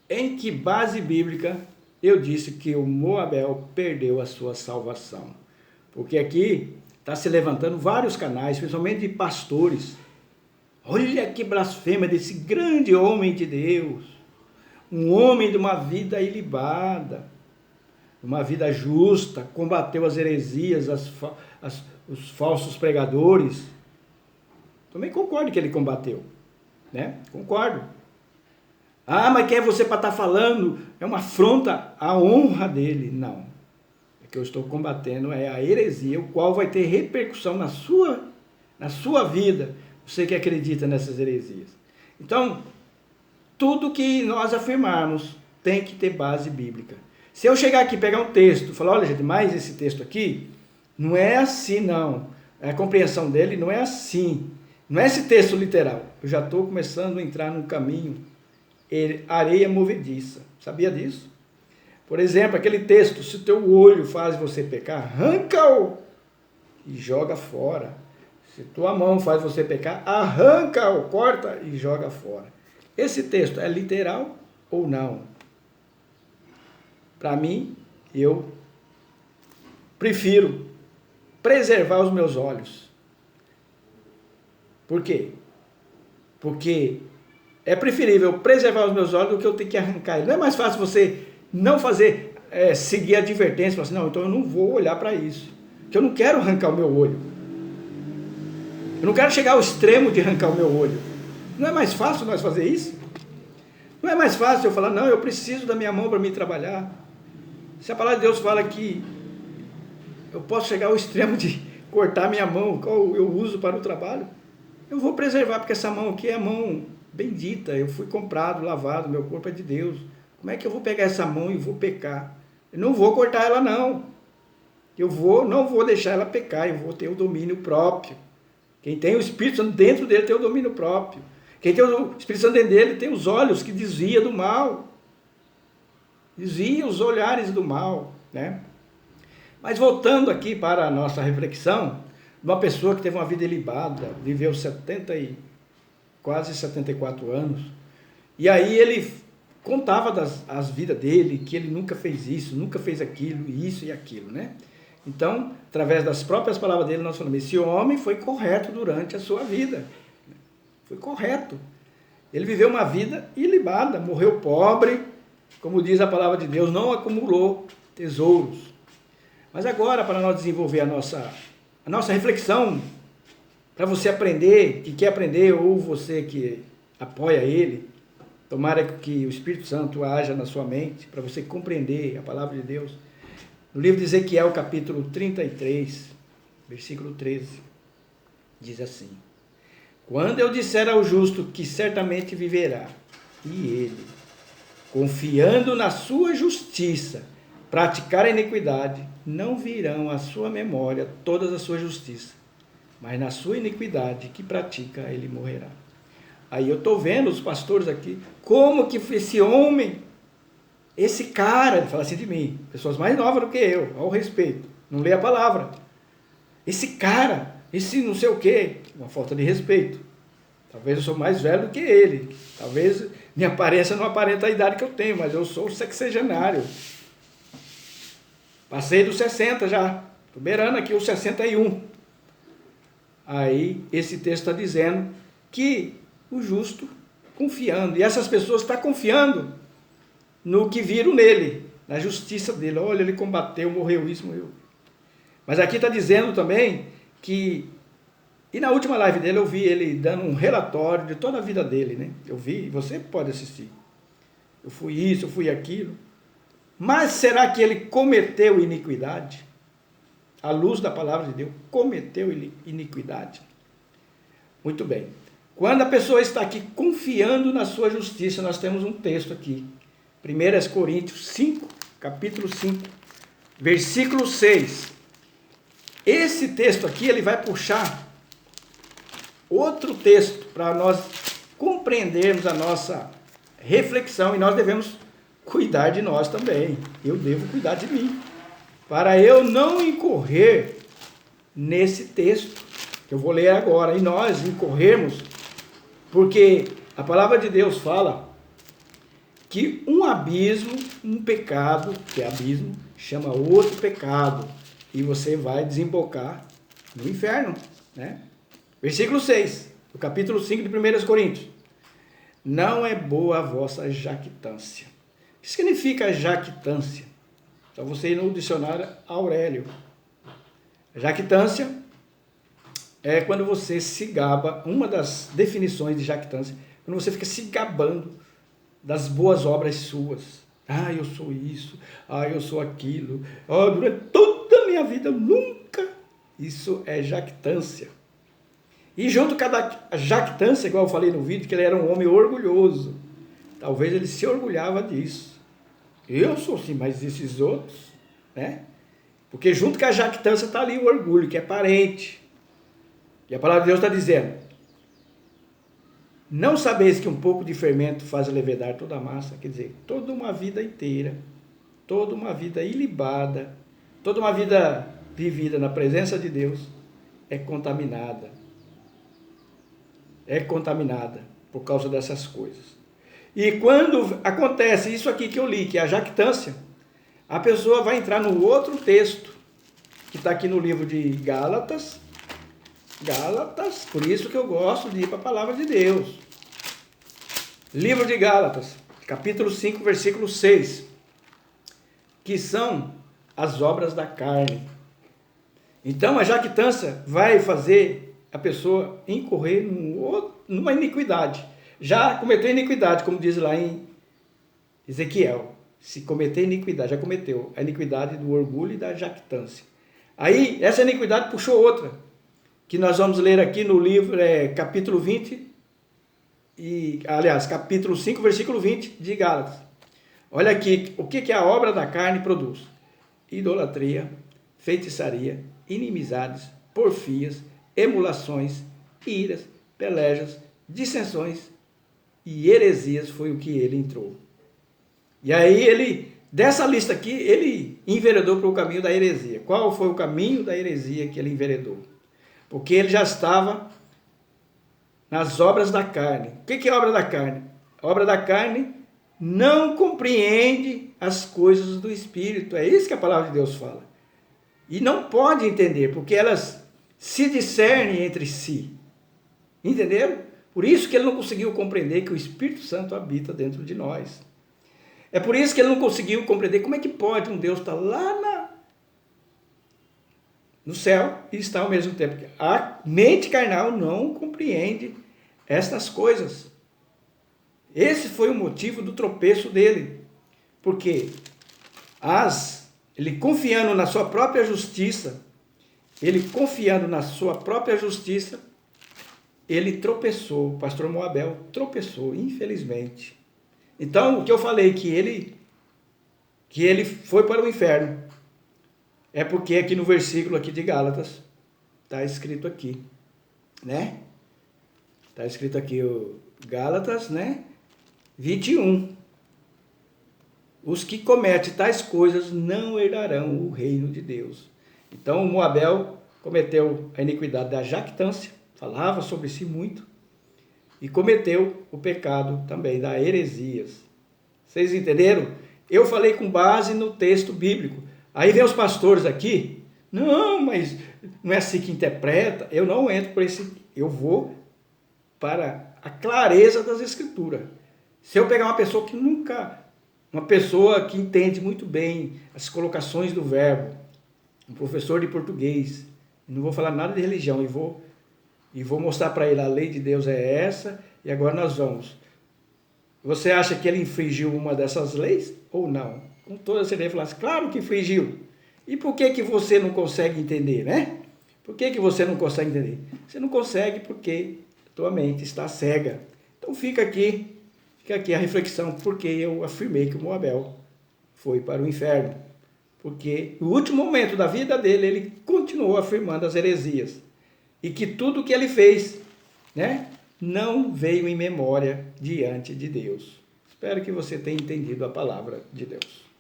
em que base bíblica eu disse que o Moabel perdeu a sua salvação? Porque aqui está se levantando vários canais, principalmente de pastores. Olha que blasfêmia desse grande homem de Deus, um homem de uma vida ilibada, uma vida justa, combateu as heresias, os falsos pregadores. Também concordo que ele combateu, né? Concordo. Ah, mas quem é você para estar falando? É uma afronta à honra dele. Não. O que eu estou combatendo é a heresia, o qual vai ter repercussão na sua vida, você que acredita nessas heresias. Então, tudo que nós afirmarmos tem que ter base bíblica. Se eu chegar aqui e pegar um texto e falar, olha gente, mais esse texto aqui, não é assim não. A compreensão dele não é assim. Não é esse texto literal. Eu já estou começando a entrar num caminho, areia movediça. Sabia disso? Por exemplo, aquele texto, se o teu olho faz você pecar, arranca-o e joga fora. Se tua mão faz você pecar, arranca-o, corta e joga fora. Esse texto é literal ou não? Para mim, eu prefiro preservar os meus olhos. Por quê? Porque é preferível preservar os meus olhos do que eu ter que arrancar. Não é mais fácil você não fazer, seguir a advertência, falar assim, não, então eu não vou olhar para isso. Porque eu não quero arrancar o meu olho. Eu não quero chegar ao extremo de arrancar o meu olho. Não é mais fácil nós fazer isso? Não é mais fácil eu falar, não, eu preciso da minha mão para me trabalhar. Se a palavra de Deus fala que eu posso chegar ao extremo de cortar minha mão, qual eu uso para o trabalho, eu vou preservar, porque essa mão aqui é a mão bendita, eu fui comprado, lavado, meu corpo é de Deus. Como é que eu vou pegar essa mão e vou pecar? Eu não vou cortar ela não. Não vou deixar ela pecar, eu vou ter o domínio próprio. Quem tem o Espírito Santo dentro dele tem o domínio próprio. Quem tem o Espírito Santo dentro dele tem os olhos que desvia do mal. Desvia os olhares do mal, né? Mas voltando aqui para a nossa reflexão, uma pessoa que teve uma vida ilibada, viveu quase 74 anos, e aí ele contava as vidas dele, que ele nunca fez isso, nunca fez aquilo, isso e aquilo, né? Então, através das próprias palavras dele, nós falamos, esse homem foi correto durante a sua vida. Foi correto. Ele viveu uma vida ilibada, morreu pobre, como diz a palavra de Deus, não acumulou tesouros. Mas agora, para nós desenvolver a nossa reflexão, para você aprender, que quer aprender, ou você que apoia ele, tomara que o Espírito Santo haja na sua mente, para você compreender a palavra de Deus. No livro de Ezequiel, capítulo 33, versículo 13, diz assim, quando eu disser ao justo que certamente viverá, e ele, confiando na sua justiça, praticar a iniquidade, não virão à sua memória todas as suas justiças, mas na sua iniquidade que pratica, ele morrerá. Aí eu estou vendo os pastores aqui, como que esse homem, esse cara, fala assim de mim, pessoas mais novas do que eu, ao respeito, não lê a palavra. Esse cara, esse não sei o quê, uma falta de respeito. Talvez eu sou mais velho do que ele, talvez minha aparência não aparenta a idade que eu tenho, mas eu sou sexagenário. Passei dos 60 já, estou beirando aqui os 61. Aí esse texto está dizendo que o justo confiando, e essas pessoas estão confiando no que viram nele, na justiça dele. Olha, ele combateu, morreu isso, morreu. Mas aqui está dizendo também que, e na última live dele eu vi ele dando um relatório de toda a vida dele, né? Eu vi, você pode assistir. Eu fui isso, eu fui aquilo. Mas será que ele cometeu iniquidade? À luz da palavra de Deus, cometeu iniquidade? Muito bem. Quando a pessoa está aqui confiando na sua justiça, nós temos um texto aqui. 1 Coríntios 5, capítulo 5, versículo 6. Esse texto aqui, ele vai puxar outro texto para nós compreendermos a nossa reflexão, e nós devemos cuidar de nós também. Eu devo cuidar de mim, para eu não incorrer nesse texto que eu vou ler agora, e nós incorrermos, porque a palavra de Deus fala que um abismo, um pecado, que é abismo, chama outro pecado. E você vai desembocar no inferno, né? Versículo 6, do capítulo 5 de 1 Coríntios. Não é boa a vossa jactância. O que significa jactância? Então você ir no dicionário Aurélio. Jactância é quando você se gaba, uma das definições de jactância, quando você fica se gabando das boas obras suas. Ah, eu sou isso, ah, eu sou aquilo, ah, durante toda a minha vida eu nunca. Isso é jactância. E junto com a jactância, igual eu falei no vídeo, que ele era um homem orgulhoso. Talvez ele se orgulhava disso. Eu sou assim, mas esses outros, né? Porque junto com a jactância está ali o orgulho, que é parente. E a palavra de Deus está dizendo: não sabeis que um pouco de fermento faz levedar toda a massa? Quer dizer, toda uma vida inteira, toda uma vida ilibada, toda uma vida vivida na presença de Deus é contaminada. É contaminada por causa dessas coisas. E quando acontece isso aqui que eu li, que é a jactância, a pessoa vai entrar no outro texto, que está aqui no livro de Gálatas. Gálatas, por isso que eu gosto de ir para a palavra de Deus. Livro de Gálatas, capítulo 5, versículo 6, que são as obras da carne. Então a jactância vai fazer a pessoa incorrer numa iniquidade. Já cometeu iniquidade, como diz lá em Ezequiel. Se cometer iniquidade, já cometeu a iniquidade do orgulho e da jactância. Aí, essa iniquidade puxou outra, que nós vamos ler aqui no livro, capítulo 20, capítulo 5, versículo 20 de Gálatas. Olha aqui, o que a obra da carne produz? Idolatria, feitiçaria, inimizades, porfias, emulações, iras, pelejas, dissensões e heresias foi o que ele entrou. E aí ele, dessa lista aqui, ele enveredou para o caminho da heresia. Qual foi o caminho da heresia que ele enveredou? Porque ele já estava nas obras da carne. O que é obra da carne? A obra da carne não compreende as coisas do Espírito. É isso que a palavra de Deus fala. E não pode entender, porque elas se discernem entre si. Entenderam? Por isso que ele não conseguiu compreender que o Espírito Santo habita dentro de nós. É por isso que ele não conseguiu compreender como é que pode um Deus estar lá no céu e estar ao mesmo tempo. A mente carnal não compreende estas coisas. Esse foi o motivo do tropeço dele. Porque ele confiando na sua própria justiça, ele tropeçou. O pastor Moabel tropeçou, infelizmente. Então, o que eu falei, que ele foi para o inferno, é porque aqui no versículo aqui de Gálatas, está escrito aqui, né? Está escrito aqui o Gálatas, né? 21. Os que cometem tais coisas não herdarão o reino de Deus. Então, o Moabel cometeu a iniquidade da jactância, falava sobre si muito, e cometeu o pecado também da heresias. Vocês entenderam? Eu falei com base no texto bíblico. Aí vem os pastores aqui, não, mas não é assim que interpreta. Eu não entro por esse, eu vou para a clareza das escrituras. Se eu pegar uma pessoa que entende muito bem as colocações do verbo, um professor de português, não vou falar nada de religião, e vou mostrar para ele, a lei de Deus é essa, e agora nós vamos. Você acha que ele infringiu uma dessas leis ou não? Com toda certeza, falar assim, claro que infringiu. E por que você não consegue entender, né? Por que você não consegue entender? Você não consegue porque tua mente está cega. Então fica aqui a reflexão, porque eu afirmei que o Moabel foi para o inferno. Porque no último momento da vida dele, ele continuou afirmando as heresias. E que tudo que ele fez, né, não veio em memória diante de Deus. Espero que você tenha entendido a palavra de Deus.